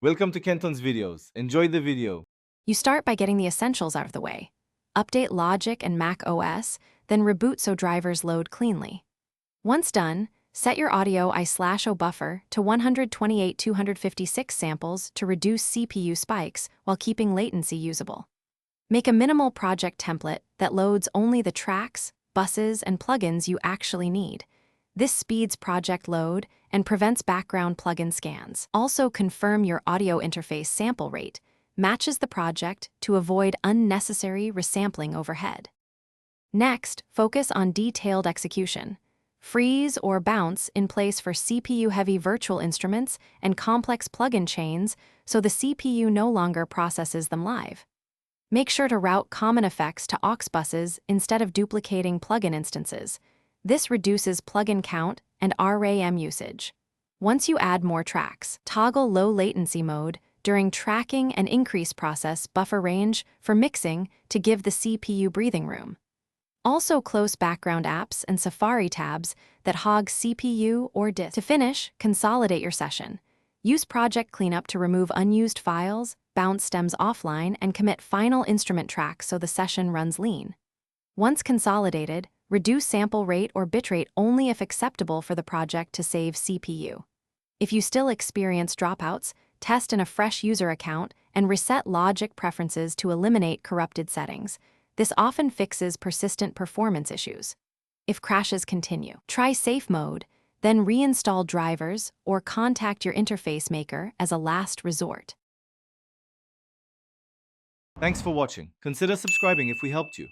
Welcome to Kenton's videos. Enjoy the video. You start by getting the essentials out of the way. Update Logic and Mac OS, then reboot so drivers load cleanly. Once done, set your audio I/O buffer to 128/256 samples to reduce CPU spikes while keeping latency usable. Make a minimal project template that loads only the tracks, buses, and plugins you actually need. This speeds project load and prevents background plugin scans. Also confirm your audio interface sample rate matches the project to avoid unnecessary resampling overhead. Next, focus on detailed execution. Freeze or bounce in place for CPU-heavy virtual instruments and complex plugin chains so the CPU no longer processes them live. Make sure to route common effects to aux buses instead of duplicating plugin instances. This reduces plugin count and RAM usage. Once you add more tracks, toggle low latency mode during tracking and increase process buffer range for mixing to give the CPU breathing room. Also close background apps and Safari tabs that hog CPU or disk. To finish, consolidate your session. Use Project Cleanup to remove unused files, bounce stems offline, and commit final instrument tracks so the session runs lean. Once consolidated, reduce sample rate or bitrate only if acceptable for the project to save CPU. If you still experience dropouts, test in a fresh user account and reset Logic preferences to eliminate corrupted settings. This often fixes persistent performance issues. If crashes continue, try safe mode, then reinstall drivers or contact your interface maker as a last resort. Thanks for watching. Consider subscribing if we helped you.